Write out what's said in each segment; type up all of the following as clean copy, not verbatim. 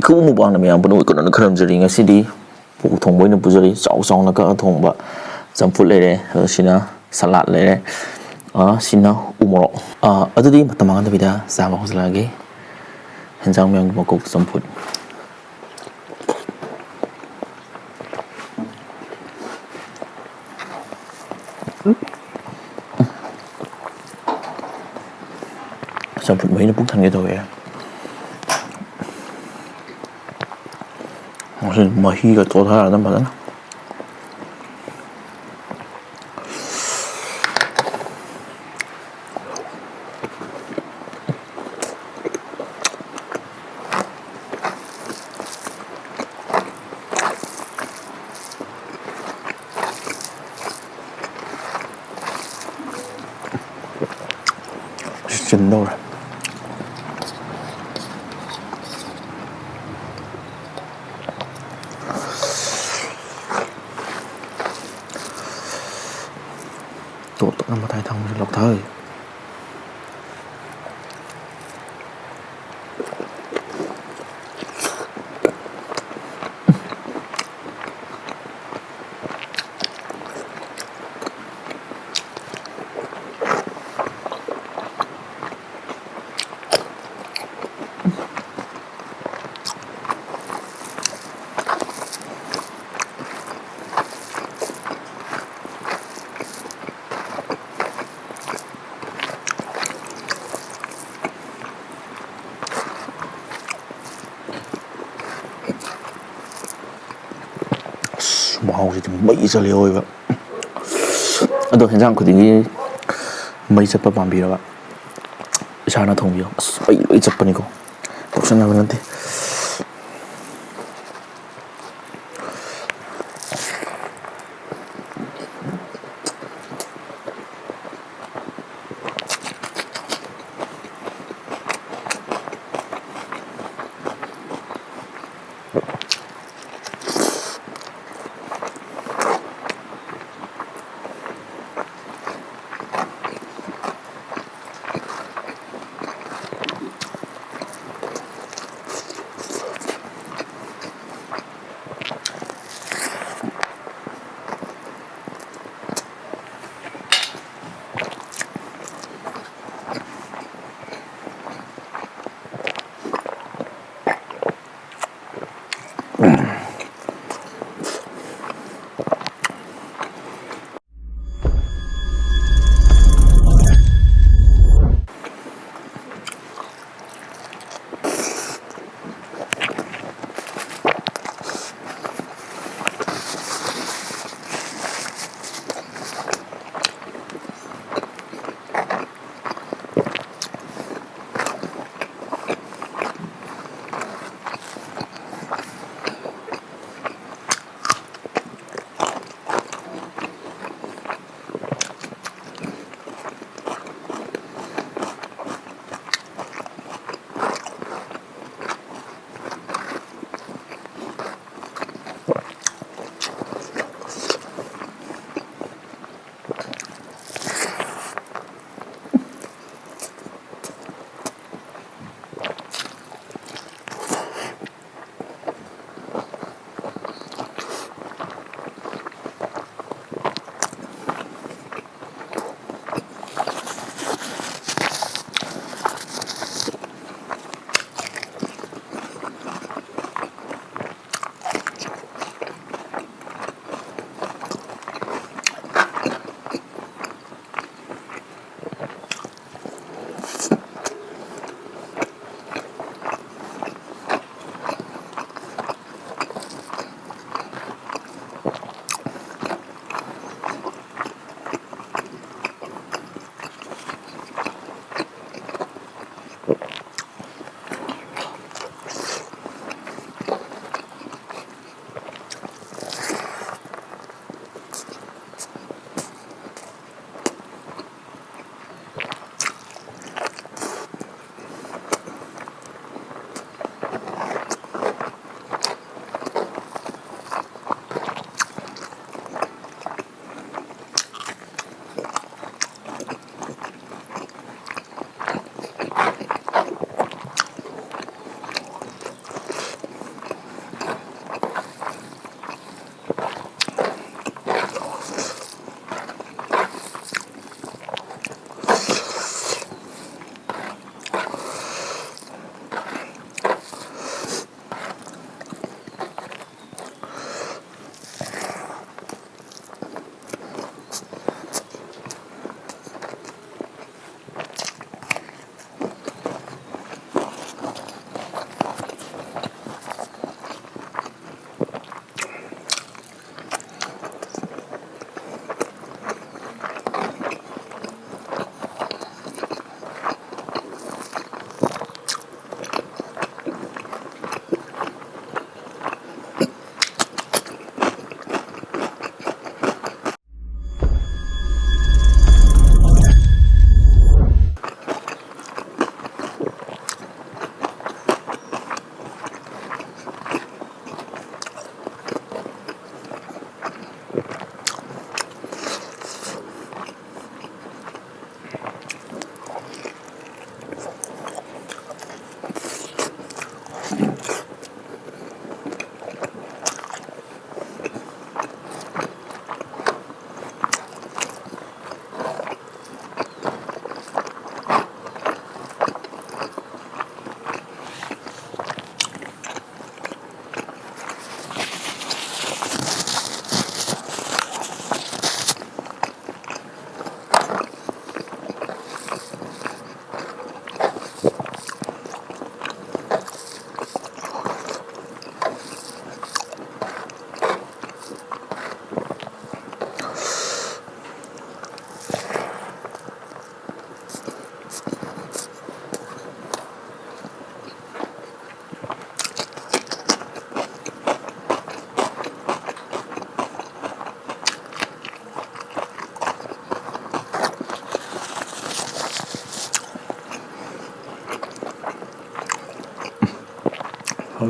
ꯈꯨꯕ ꯃꯄꯥꯟꯗ ꯃꯌꯥꯝ ꯄꯨꯝꯅꯃꯛ ꯀꯩꯅꯣꯅ ꯈꯔꯝꯖꯔꯤ ꯉꯁꯤꯗꯤ ꯄꯣꯛ ꯊꯣꯡꯕ ꯑꯣꯏꯅ ꯄꯨꯖꯔꯤ ꯆꯥꯎꯅ ꯀꯛꯑ ꯊꯣꯡꯕ ꯆꯝꯐꯨꯠ ꯂꯩꯔꯦ ꯑꯁꯤꯅ ꯁꯂꯥꯠ ꯂꯩꯔꯦ ꯁꯤꯅ ꯎꯃꯣꯔꯣꯛ ꯑꯗꯨꯗꯤ ꯃꯇꯝ ꯃꯥꯡꯍꯟꯗꯕꯤꯗ ꯆꯥꯕ ꯍꯧꯖꯤꯜꯂꯛꯑꯒꯦ ꯍꯦꯟꯖꯥꯡ ꯃꯌꯥꯝꯒꯤ ꯃꯀꯣꯛ ꯆꯝꯐꯨꯠ ꯆꯝꯐꯨꯠ ꯃꯍꯤꯅ ꯄꯨꯛ ꯊꯟꯒꯦ ꯇꯧꯋꯦ ꯃꯍꯤꯒ ꯇꯣꯠꯊꯔꯒ ꯐꯖꯅ ꯆꯤꯟꯗꯧꯔꯦ ꯇꯣꯠꯇꯅ ꯃꯇꯥꯏ ꯊꯪꯕꯁꯤ ꯂꯧꯊꯒꯦ ꯃꯍꯥꯎꯁꯤꯗꯤ ꯃꯩ ꯆꯠꯂꯦ ꯑꯣꯏꯕ ꯑꯗꯣ ꯍꯦꯟꯖꯥꯡ ꯈꯨꯗꯤꯡꯒꯤ ꯃꯩ ꯆꯠꯄ ꯄꯥꯝꯕꯤꯔꯕ ꯏꯁꯥꯅ ꯊꯣꯡꯕꯤꯌꯣ ꯃꯩ ꯂꯣꯏ ꯆꯠꯄꯅꯤꯀꯣ ꯇꯧꯁꯟꯅꯕ ꯅꯠꯇꯦ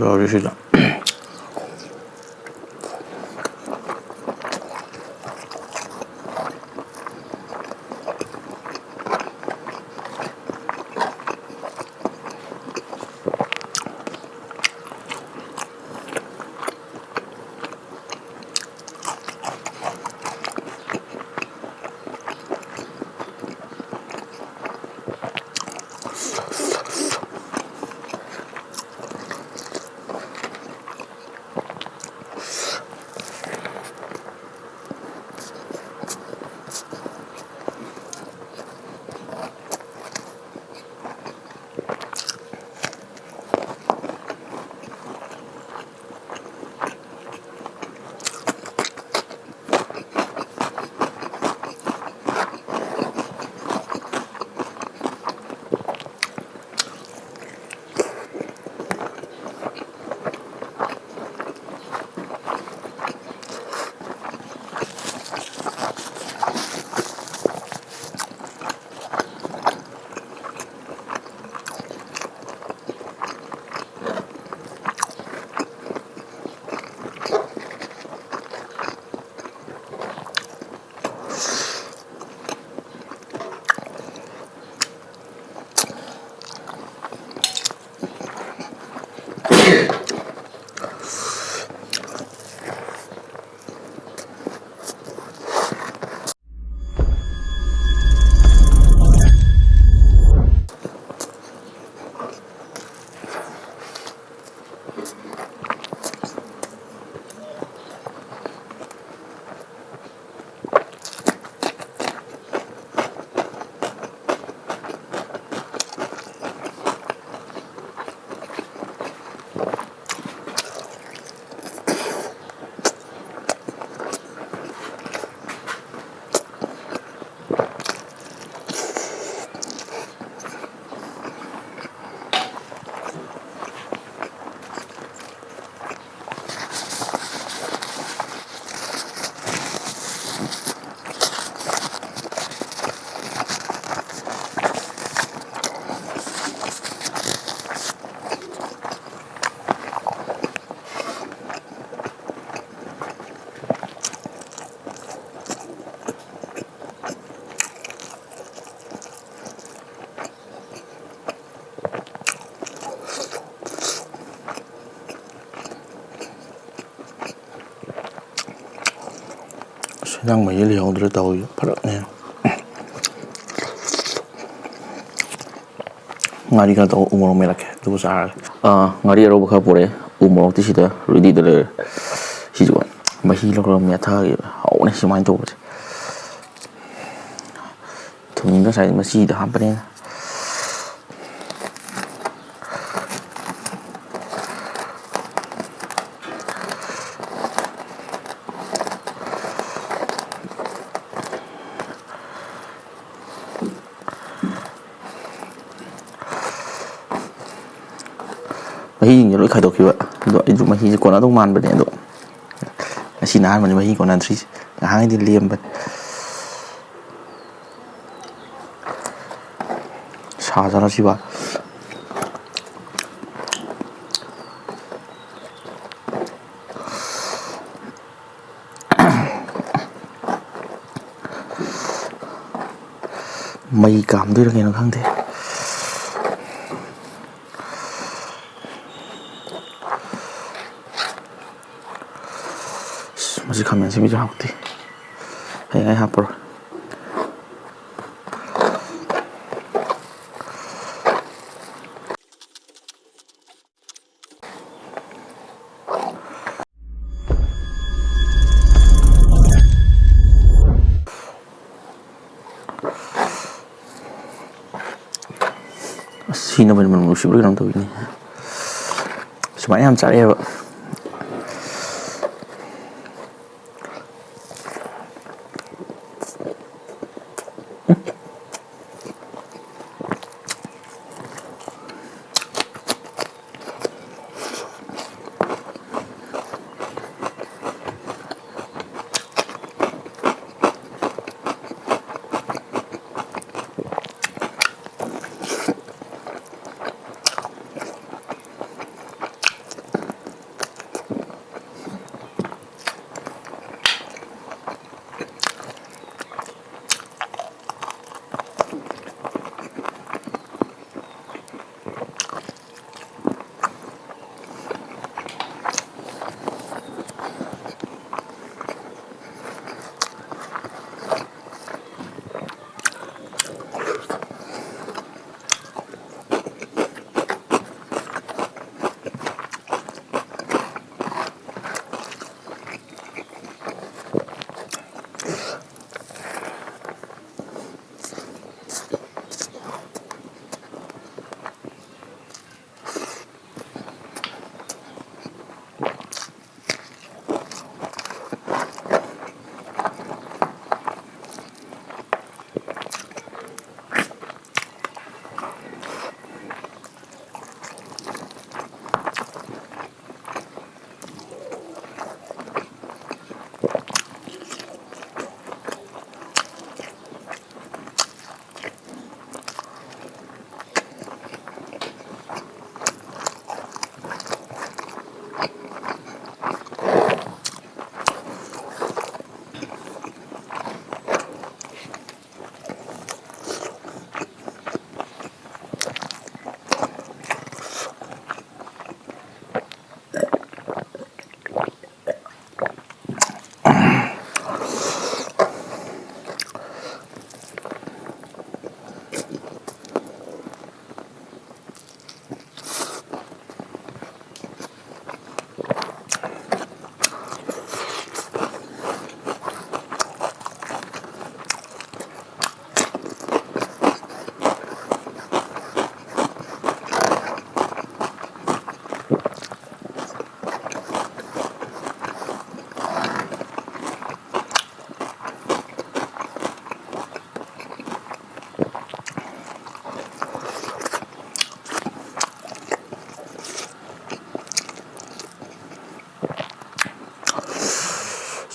여기시다. Đang mấy liều rồi tàu phát động nè. Ngari tàu umur merah tu besar. Ngari aroba kah pore umur tu sih dah ready dah. Sih juga. Masih lor metha hau ni sih main tu. Thùng nó xài masih dah hampir ni. Mahi những lối khai đầu kiểu vậy, đội dùng mahi còn nó đông man bên này độ, xin ăn mà mahi còn ăn thì hàng thì liềm bên, xa ra nó chỉ vậy. Mày cảm thấy là nghe nó khăng thế. Masih kami masih bisa hakti. Hai hapur. Sino benar-benar musik orang tahu ini. Semuanya ham cari ya, Pak.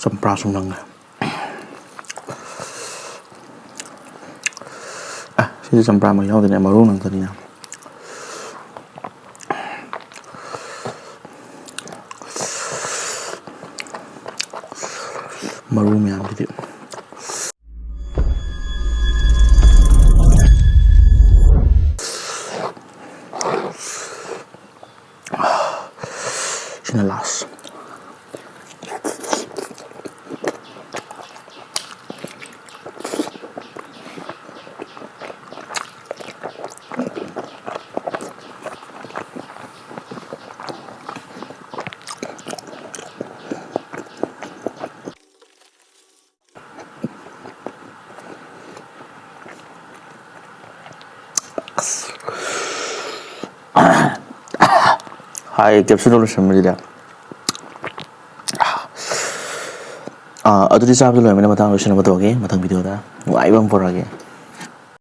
ꯆꯝꯄ꯭ꯔꯥ ꯁꯨꯝ ꯅꯪꯉꯦ ꯁꯤꯗꯤ ꯆꯝꯄ꯭ꯔꯥ ꯃꯍꯤ ꯌꯥꯎꯗꯣꯏꯅꯦ ꯃꯔꯨ ꯉꯥꯛꯇꯅꯤꯅ ꯃꯔꯨ ꯃꯌꯥꯝꯁꯤꯗꯤ sini las hai capsule lo sembrida ꯑꯗꯨꯗꯤ ꯆꯥꯕꯗ ꯂꯣꯏꯔꯕꯅꯤꯅ ꯃꯇꯥꯡ ꯂꯣꯏꯁꯤꯟꯅꯕ ꯇꯧꯒꯦ ꯃꯊꯪ ꯚꯤꯗꯤꯑꯣꯗ ꯅꯨꯡꯉꯥꯏꯕ ꯑꯃ ꯄꯨꯔꯛꯑꯒꯦ